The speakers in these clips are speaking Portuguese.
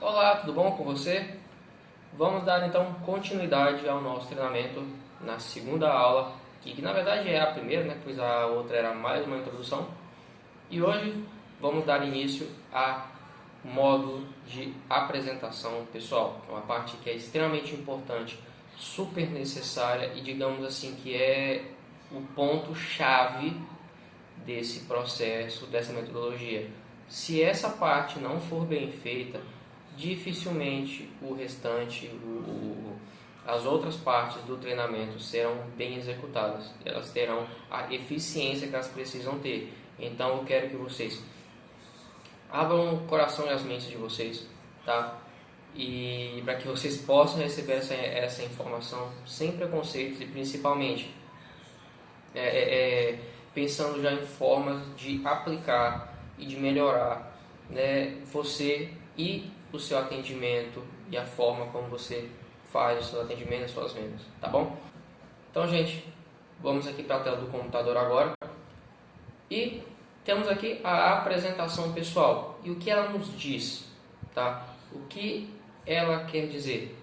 Olá, tudo bom com você? Vamos dar então continuidade ao nosso treinamento na segunda aula, que na verdade é a primeira, né? Pois a outra era mais uma introdução. E hoje vamos dar início a módulo de apresentação pessoal, que é uma parte que é extremamente importante, super necessária e digamos assim que é o ponto-chave desse processo, dessa metodologia. Se essa parte não for bem feita, dificilmente o restante, as outras partes do treinamento serão bem executadas. Elas terão a eficiência que elas precisam ter. Então eu quero que vocês abram o coração e as mentes de vocês, tá? E para que vocês possam receber essa informação sem preconceitos e principalmente pensando já em formas de aplicar e de melhorar, né, você e o seu atendimento e a forma como você faz o seu atendimento e suas vendas, tá bom? Então, gente, vamos aqui para a tela do computador agora e temos aqui a apresentação pessoal e o que ela nos diz, tá? O que ela quer dizer?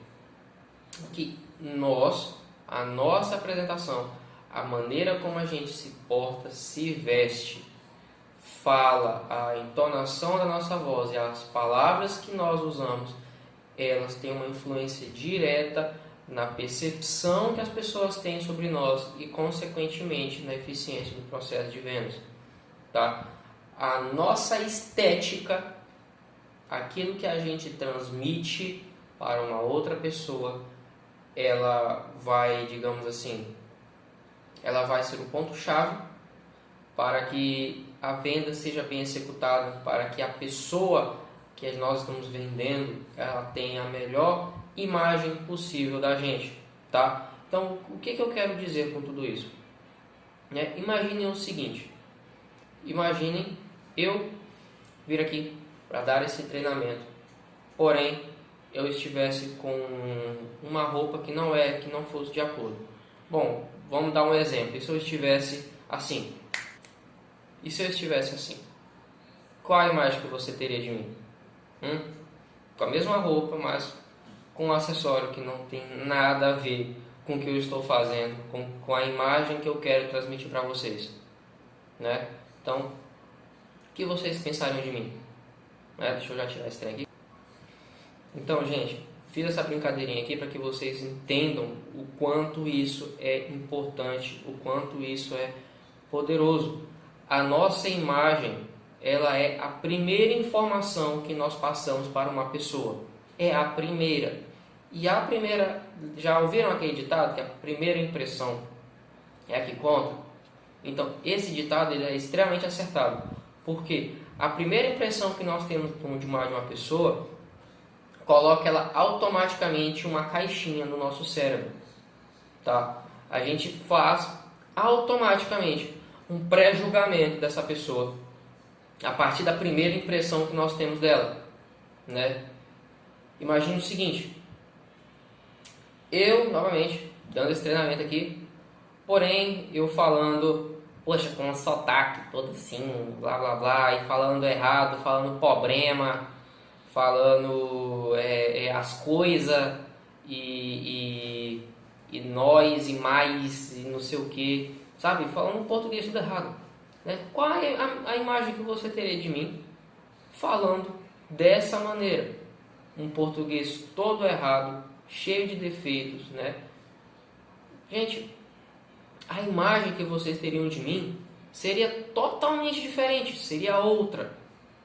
Que a nossa apresentação, a maneira como a gente se porta, se veste, fala, a entonação da nossa voz e as palavras que nós usamos, elas têm uma influência direta na percepção que as pessoas têm sobre nós e, consequentemente, na eficiência do processo de vendas. Tá? A nossa estética, aquilo que a gente transmite para uma outra pessoa, ela vai, digamos assim, ela vai ser o ponto-chave para que a venda seja bem executada, para que a pessoa que nós estamos vendendo, ela tenha a melhor imagem possível da gente, tá? Então, o que eu quero dizer com tudo isso? Imaginem o seguinte, imaginem eu vir aqui para dar esse treinamento, porém eu estivesse com uma roupa que não fosse de acordo. Bom, vamos dar um exemplo. E se eu estivesse assim? E se eu estivesse assim? Qual a imagem que você teria de mim? Com a mesma roupa, mas com um acessório que não tem nada a ver com o que eu estou fazendo, com a imagem que eu quero transmitir para vocês, né? Então, o que vocês pensariam de mim? Deixa eu já tirar esse trem aqui. Então, gente, fiz essa brincadeirinha aqui para que vocês entendam o quanto isso é importante, o quanto isso é poderoso. A nossa imagem, ela é a primeira informação que nós passamos para uma pessoa. É a primeira. E a primeira, já ouviram aquele ditado que a primeira impressão é a que conta? Então, esse ditado ele é extremamente acertado. Porque a primeira impressão que nós temos de uma pessoa coloca ela automaticamente uma caixinha no nosso cérebro, tá? A gente faz automaticamente um pré-julgamento dessa pessoa a partir da primeira impressão que nós temos dela, né? Imagine o seguinte, eu novamente dando esse treinamento aqui, porém eu falando, poxa, com um sotaque todo assim, blá blá blá, e falando errado, falando problema, falando as coisas e nós e mais e não sei o que, sabe? Falando um português tudo errado, né? Qual é a imagem que você teria de mim falando dessa maneira? Um português todo errado, cheio de defeitos, né? Gente, a imagem que vocês teriam de mim seria totalmente diferente, seria outra,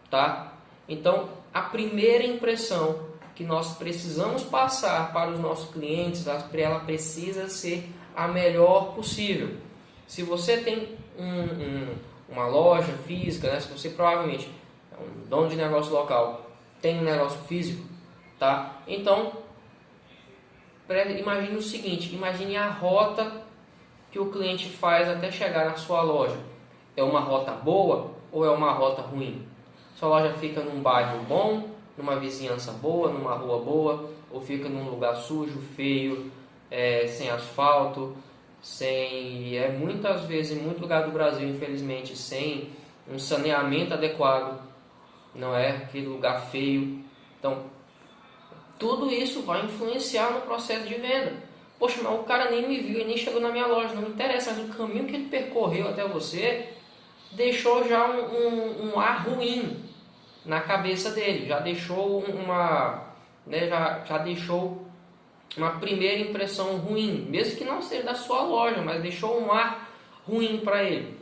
tá? Então, a primeira impressão que nós precisamos passar para os nossos clientes, ela precisa ser a melhor possível. Se você tem uma loja física, né? Se você provavelmente é um dono de negócio local, tem um negócio físico, tá? Então, imagine o seguinte, imagine a rota que o cliente faz até chegar na sua loja. É uma rota boa ou é uma rota ruim? Sua loja fica num bairro bom, numa vizinhança boa, numa rua boa, ou fica num lugar sujo, feio, sem asfalto, muitas vezes em muito lugar do Brasil, infelizmente, sem um saneamento adequado, não é? Aquele lugar feio. Então, Tudo isso vai influenciar no processo de venda. Poxa, mas o cara nem me viu e nem chegou na minha loja, não me interessa, mas o caminho que ele percorreu até você deixou já um ar ruim na cabeça dele, já deixou já deixou uma primeira impressão ruim, mesmo que não seja da sua loja, mas deixou um ar ruim para ele,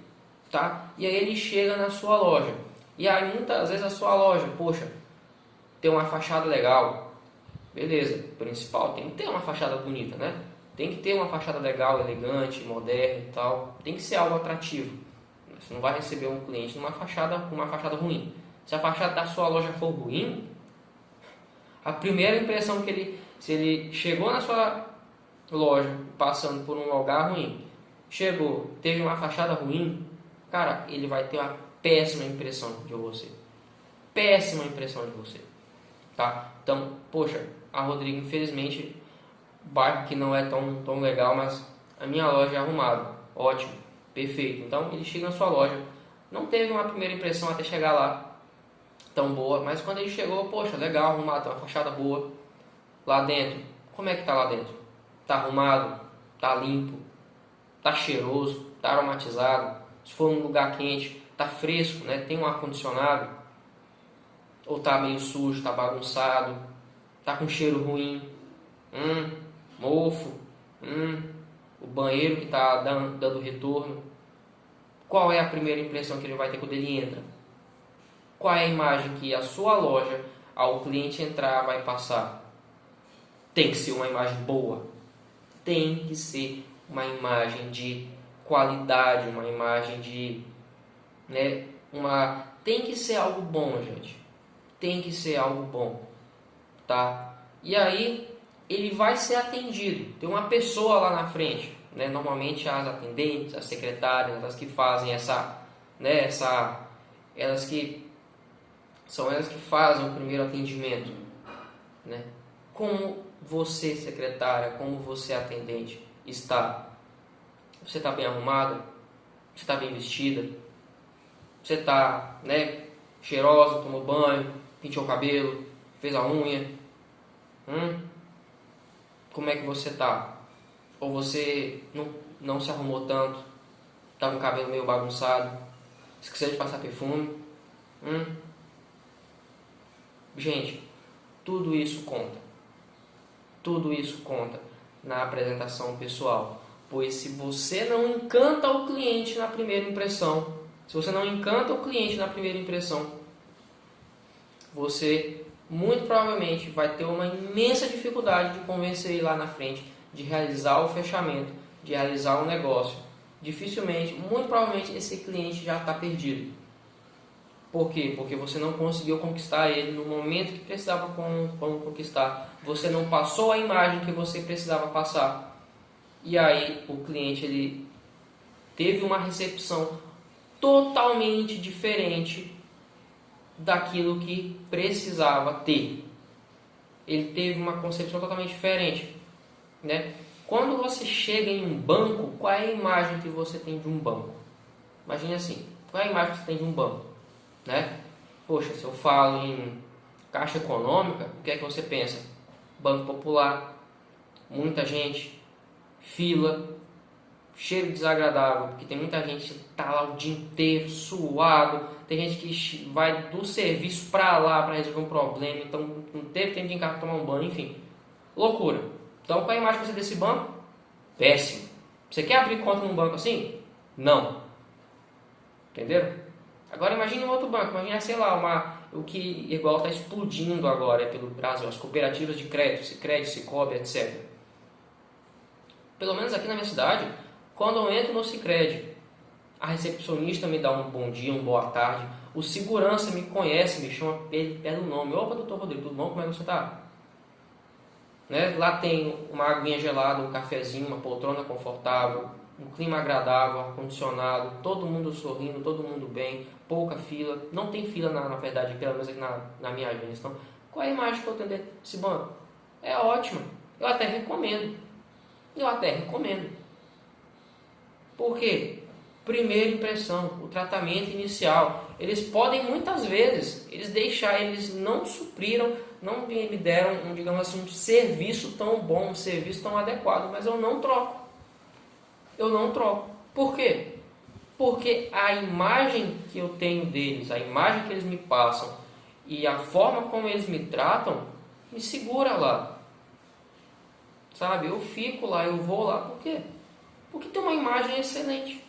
tá? E aí ele chega na sua loja, e aí muitas vezes a sua loja, poxa, tem uma fachada legal, beleza, principal tem que ter uma fachada bonita, né? Tem que ter uma fachada legal, elegante, moderna e tal, tem que ser algo atrativo. Você não vai receber um cliente com uma fachada ruim. Se a fachada da sua loja for ruim, a primeira impressão se ele chegou na sua loja passando por um lugar ruim, teve uma fachada ruim, cara, ele vai ter uma péssima impressão de você. Péssima impressão de você. Tá? Então, poxa, a Rodrigo, infelizmente, bairro que não é tão legal, mas a minha loja é arrumada. Ótimo, perfeito. Então, ele chega na sua loja, não teve uma primeira impressão até chegar lá tão boa, mas quando ele chegou, poxa, legal, arrumado, tem uma fachada boa. Lá dentro, como é que tá lá dentro? Tá arrumado? Tá limpo? Tá cheiroso? Tá aromatizado? Se for um lugar quente, tá fresco, né? Tem um ar-condicionado? Ou tá meio sujo, tá bagunçado? Tá com cheiro ruim? Mofo? O banheiro que tá dando retorno? Qual é a primeira impressão que ele vai ter quando ele entra? Qual é a imagem que a sua loja, ao cliente entrar, vai passar? Tem que ser uma imagem boa. Tem que ser uma imagem de qualidade, uma imagem de... Tem que ser algo bom, gente. Tem que ser algo bom. Tá? E aí, ele vai ser atendido. Tem uma pessoa lá na frente. Né? Normalmente as atendentes, as secretárias, elas que fazem são elas que fazem o primeiro atendimento, né? Como você, secretária, como você, atendente, está? Você está bem arrumada? Você está bem vestida? Você está, cheirosa, tomou banho, penteou o cabelo, fez a unha? Como é que você está? Ou você não se arrumou tanto? Está com o cabelo meio bagunçado? Esqueceu de passar perfume? Gente, tudo isso conta. Tudo isso conta na apresentação pessoal. Pois se você não encanta o cliente na primeira impressão, você muito provavelmente vai ter uma imensa dificuldade de convencer ele lá na frente, de realizar o fechamento, de realizar o negócio. Dificilmente, muito provavelmente esse cliente já está perdido. Por quê? Porque você não conseguiu conquistar ele no momento que precisava conquistar. Você não passou a imagem que você precisava passar. E aí o cliente ele teve uma recepção totalmente diferente daquilo que precisava ter. Ele teve uma concepção totalmente diferente, né? Quando você chega em um banco, qual é a imagem que você tem de um banco? Imagine assim, qual é a imagem que você tem de um banco? Né? Poxa, se eu falo em Caixa Econômica, o que é que você pensa? Banco Popular, muita gente, fila, cheiro desagradável, porque tem muita gente que está lá o dia inteiro, suado, tem gente que vai do serviço para lá para resolver um problema, então não teve tempo de ir em casa tomar um banho, enfim, loucura. Então qual é a imagem que você tem desse banco? Péssimo. Você quer abrir conta num banco assim? Não. Entenderam? Agora imagine um outro banco, imagine, sei lá, o que igual está explodindo agora pelo Brasil, as cooperativas de crédito, Sicredi, Cicobi, etc. Pelo menos aqui na minha cidade, quando eu entro no Sicredi, a recepcionista me dá um bom dia, uma boa tarde, o segurança me conhece, me chama pelo nome. Opa, doutor Rodrigo, tudo bom? Como é que você está? Né? Lá tem uma aguinha gelada, um cafezinho, uma poltrona confortável, um clima agradável, ar-condicionado, todo mundo sorrindo, todo mundo bem, pouca fila, não tem fila na verdade, pelo menos aqui na minha agência. Então, qual é a imagem que eu tenho desse banco? É ótima, eu até recomendo. Por quê? Primeira impressão, o tratamento inicial. Eles podem muitas vezes, eles não supriram me deram, digamos assim, um serviço tão bom, um serviço tão adequado, mas eu não troco. Eu não troco. Por quê? Porque a imagem que eu tenho deles, a imagem que eles me passam e a forma como eles me tratam, me segura lá. Sabe? Eu fico lá, eu vou lá. Por quê? Porque tem uma imagem excelente.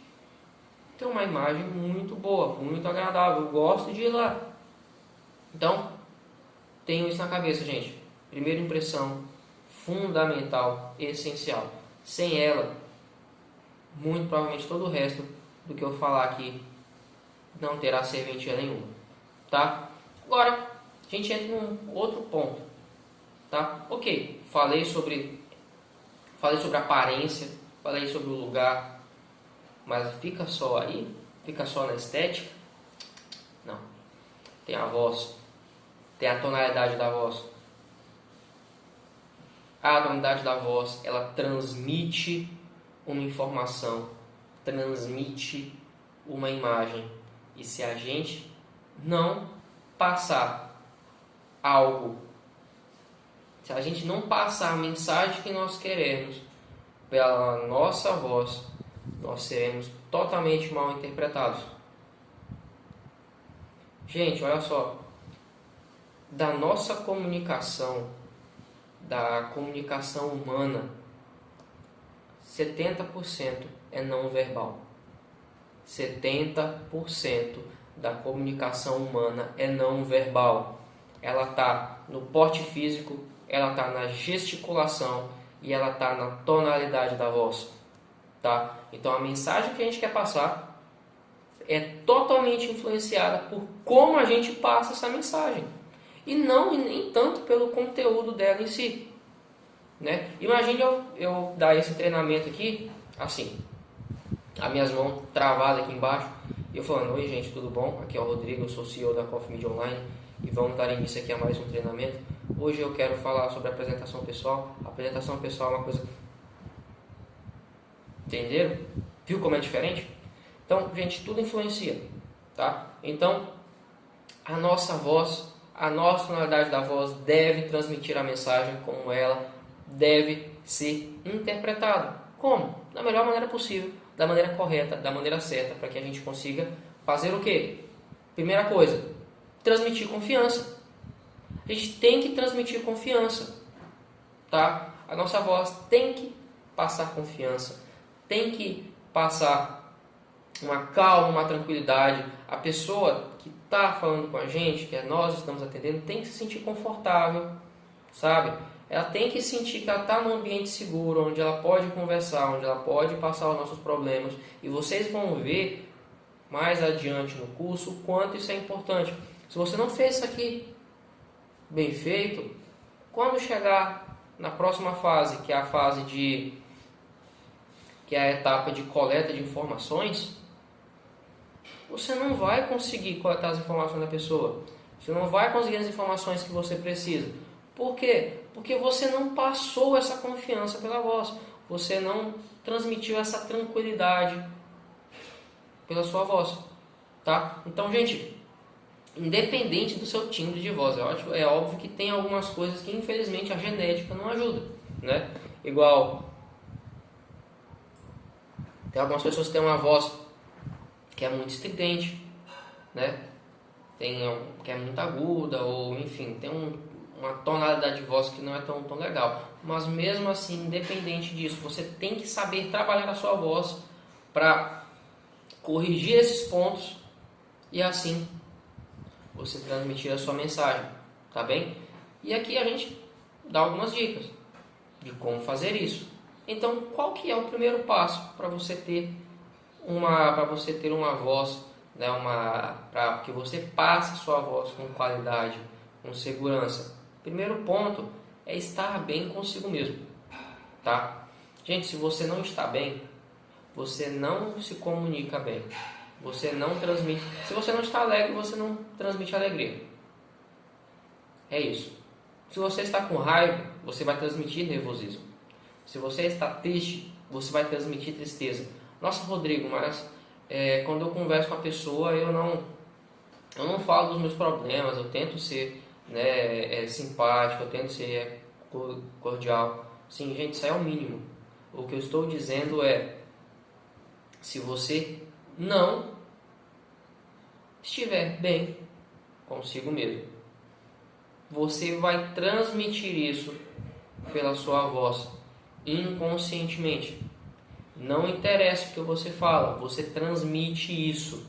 Tem uma imagem muito boa, muito agradável. Eu gosto de ir lá. Então, tenho isso na cabeça, gente. Primeira impressão, fundamental, essencial. Sem ela, muito provavelmente todo o resto do que eu falar aqui não terá serventia nenhuma, tá? Agora, a gente entra num outro ponto, tá? Ok, falei sobre a aparência, falei sobre o lugar, mas fica só aí? Fica só na estética? Não. Tem a voz, tem a tonalidade da voz. A tonalidade da voz, ela transmite uma informação, transmite uma imagem. E se a gente não passar algo, se a gente não passar a mensagem que nós queremos pela nossa voz, nós seremos totalmente mal interpretados. Gente, olha só, da nossa comunicação, da comunicação humana, 70% é não verbal. 70% da comunicação humana é não verbal. Ela está no porte físico, ela está na gesticulação e ela está na tonalidade da voz. Tá? Então a mensagem que a gente quer passar é totalmente influenciada por como a gente passa essa mensagem. E não nem tanto pelo conteúdo dela em si. Né? Imagine eu dar esse treinamento aqui, assim, as minhas mãos travadas aqui embaixo, e eu falando: oi gente, tudo bom? Aqui é o Rodrigo, eu sou CEO da Coffee Media Online e vamos dar início aqui a mais um treinamento. Hoje eu quero falar sobre apresentação pessoal. A apresentação pessoal é uma coisa... Entenderam? Viu como é diferente? Então, gente, tudo influencia, tá? Então, a nossa voz, a nossa tonalidade da voz deve transmitir a mensagem como ela deve ser interpretada. Como? Da melhor maneira possível, da maneira correta, da maneira certa, para que a gente consiga fazer o quê? Primeira coisa, transmitir confiança. A gente tem que transmitir confiança, tá? A nossa voz tem que passar confiança, tem que passar uma calma, uma tranquilidade. A pessoa que está falando com a gente, que nós estamos atendendo, tem que se sentir confortável, sabe? Ela tem que sentir que ela está num ambiente seguro, onde ela pode conversar, onde ela pode passar os nossos problemas. E vocês vão ver mais adiante no curso o quanto isso é importante. Se você não fez isso aqui bem feito, quando chegar na próxima fase, que é a fase que é a etapa de coleta de informações, você não vai conseguir coletar as informações da pessoa. Você não vai conseguir as informações que você precisa. Por quê? Porque você não passou essa confiança pela voz. Você não transmitiu essa tranquilidade pela sua voz. Tá? Então, gente, independente do seu timbre de voz, é óbvio que tem algumas coisas que, infelizmente, a genética não ajuda. Né? Igual, tem algumas pessoas que têm uma voz que é muito estridente, né? Que é muito aguda, ou enfim, tem uma tonalidade de voz que não é tão legal. Mas mesmo assim, independente disso, você tem que saber trabalhar a sua voz para corrigir esses pontos e assim você transmitir a sua mensagem, tá bem? E aqui a gente dá algumas dicas de como fazer isso. Então, qual que é o primeiro passo para você ter uma voz, né, para que você passe a sua voz com qualidade, com segurança? Primeiro ponto é estar bem consigo mesmo, tá? Gente, se você não está bem, você não se comunica bem, você não transmite. Se você não está alegre, você não transmite alegria. É isso. Se você está com raiva, você vai transmitir nervosismo. Se você está triste, você vai transmitir tristeza. Nossa, Rodrigo, mas quando eu converso com a pessoa, eu não falo dos meus problemas, eu tento ser né, simpático, eu tento ser cordial. Sim, gente, isso aí é o mínimo. O que eu estou dizendo é, se você não estiver bem consigo mesmo, você vai transmitir isso pela sua voz, inconscientemente. Não interessa o que você fala, você transmite isso,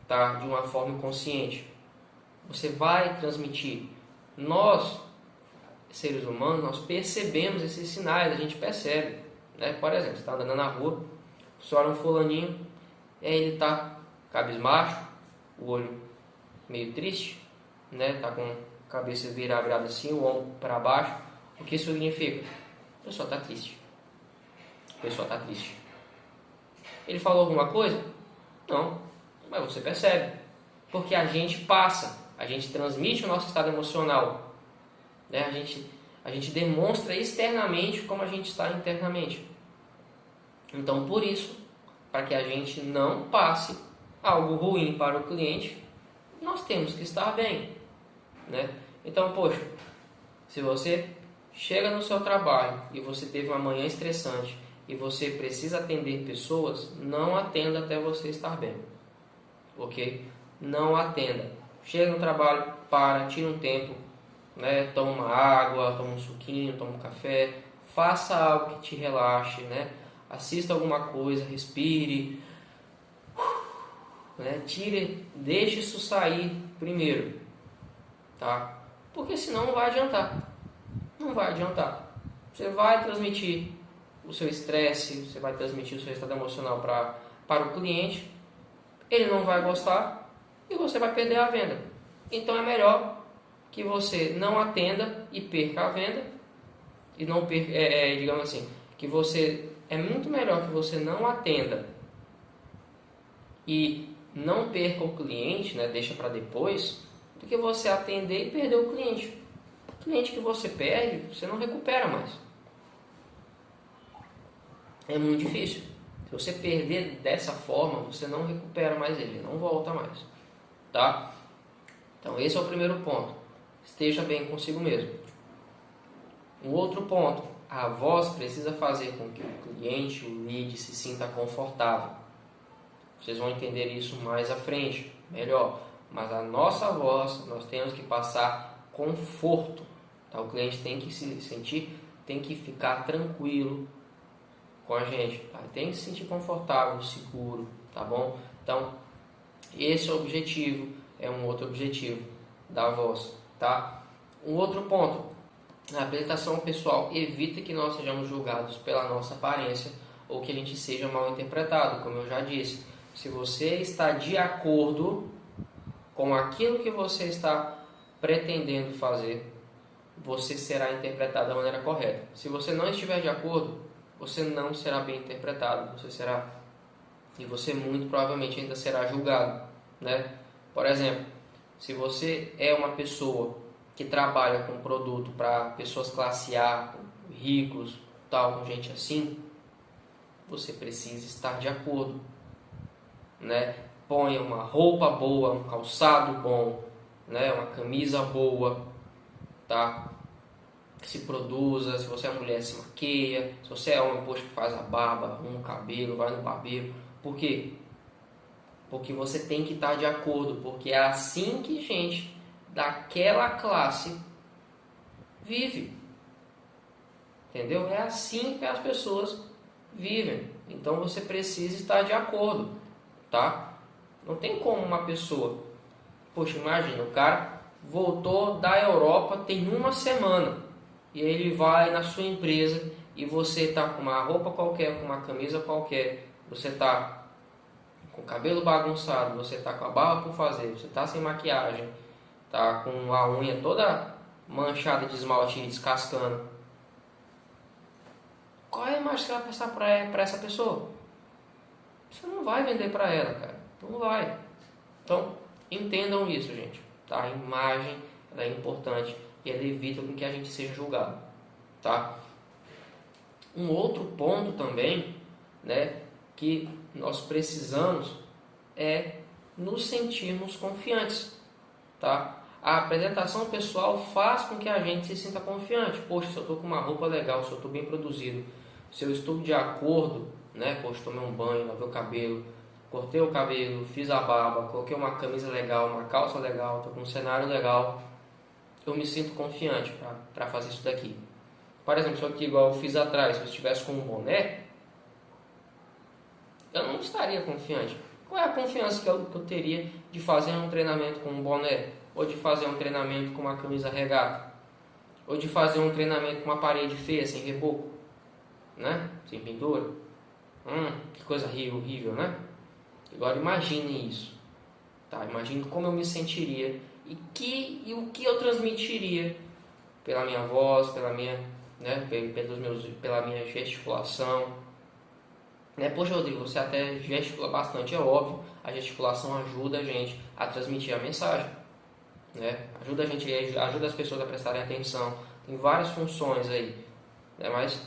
tá? De uma forma inconsciente. Você vai transmitir. Nós, seres humanos, nós percebemos esses sinais, a gente percebe, né? Por exemplo, você está andando na rua, você olha um fulaninho, ele está cabisbaixo, o olho meio triste, né? Tá com a cabeça virada assim, o ombro para baixo. O que isso significa? A pessoa está triste. A pessoa está triste. Ele falou alguma coisa? Não, mas você percebe. Porque a gente passa, a gente transmite o nosso estado emocional, né? A gente demonstra externamente como a gente está internamente. Então, por isso, para que a gente não passe algo ruim para o cliente, nós temos que estar bem, né? Então, poxa, se você chega no seu trabalho e você teve uma manhã estressante e você precisa atender pessoas, não atenda até você estar bem, ok? Não atenda. Chega no trabalho, tira um tempo, né? Toma uma água, toma um suquinho, toma um café, faça algo que te relaxe, né? Assista alguma coisa, respire, né? Deixe isso sair primeiro, tá? Porque senão não vai adiantar. Não vai adiantar. Você vai transmitir o seu estresse, você vai transmitir o seu estado emocional para o cliente, ele não vai gostar e você vai perder a venda. Então é melhor que você não atenda e perca a venda, e não perca, digamos assim, é muito melhor que você não atenda e não perca o cliente, né, deixa para depois, do que você atender e perder o cliente. O cliente que você perde, você não recupera mais. É muito difícil. Se você perder dessa forma, você não recupera mais ele, não volta mais, tá? Então esse é o primeiro ponto. Esteja bem consigo mesmo. Um outro ponto, a voz precisa fazer com que o cliente, o lead, se sinta confortável. Vocês vão entender isso mais à frente, melhor. Mas a nossa voz, nós temos que passar conforto. Tá? O cliente tem que se sentir, tem que ficar tranquilo com a gente. Tá? Tem que se sentir confortável, seguro, tá bom? Então, esse é o objetivo, é um outro objetivo da voz, tá? Um outro ponto, na apresentação pessoal, evita que nós sejamos julgados pela nossa aparência ou que a gente seja mal interpretado, como eu já disse. Se você está de acordo com aquilo que você está pretendendo fazer, você será interpretado da maneira correta. Se você não estiver de acordo, você não será bem interpretado, e você muito provavelmente ainda será julgado, né? Por exemplo, se você é uma pessoa que trabalha com produto para pessoas classe A, ricos, tal, com gente assim, você precisa estar de acordo, né? Ponha uma roupa boa, um calçado bom, né? Uma camisa boa, tá? Se produza, se você é mulher, se maqueia, se você é homem, poxa, faz a barba, arruma o cabelo, vai no barbeiro. Por quê? Porque você tem que estar de acordo, porque é assim que gente daquela classe vive. Entendeu? É assim que as pessoas vivem. Então você precisa estar de acordo, tá? Não tem como uma pessoa... Poxa, imagina, o cara voltou da Europa tem uma semana e ele vai na sua empresa e você está com uma roupa qualquer, com uma camisa qualquer, você está com o cabelo bagunçado, você está com a barba por fazer, você está sem maquiagem, está com a unha toda manchada de esmalte e descascando. Qual é a imagem que você vai passar para essa pessoa? Você não vai vender para ela, cara. Não vai. Então, entendam isso, gente. Tá? A imagem ela é importante e ela evita com que a gente seja julgado. Tá? Um outro ponto também, né, que nós precisamos é nos sentirmos confiantes. Tá? A apresentação pessoal faz com que a gente se sinta confiante. Poxa, se eu estou com uma roupa legal, se eu estou bem produzido, se eu estou de acordo, né? Poxa, tomei um banho, lavei o cabelo, cortei o cabelo, fiz a barba, coloquei uma camisa legal, uma calça legal, estou com um cenário legal, eu me sinto confiante para fazer isso daqui. Por exemplo, se eu aqui igual eu fiz atrás, se eu estivesse com um boné, eu não estaria confiante. Qual é a confiança que eu teria de fazer um treinamento com um boné? Ou de fazer um treinamento com uma camisa regata? Ou de fazer um treinamento com uma parede feia, sem reboco? Né? Sem pintura? Que coisa horrível, né? Agora imagine isso. Tá? Imagine como eu me sentiria e o que eu transmitiria pela minha voz, pela minha, né, pela minha gesticulação. Né? Poxa, Rodrigo, você até gesticula bastante, é óbvio. A gesticulação ajuda a gente a transmitir a mensagem, né? Ajuda as pessoas a prestarem atenção. Tem várias funções aí, né? Mas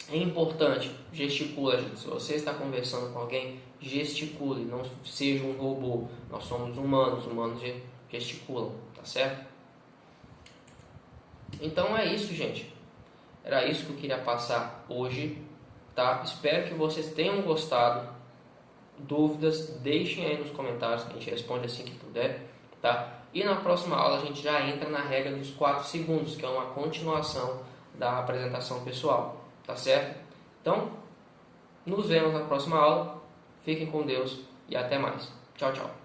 é importante, gesticula, gente. Se você está conversando com alguém, gesticule, não seja um robô. Nós somos humanos gesticulam, tá certo? Então é isso, gente. Era isso que eu queria passar hoje, tá? Espero que vocês tenham gostado. Dúvidas, deixem aí nos comentários que a gente responde assim que puder, tá? E na próxima aula a gente já entra na regra dos 4 segundos, que é uma continuação da apresentação pessoal, tá certo? Então, nos vemos na próxima aula. Fiquem com Deus e até mais. Tchau, tchau.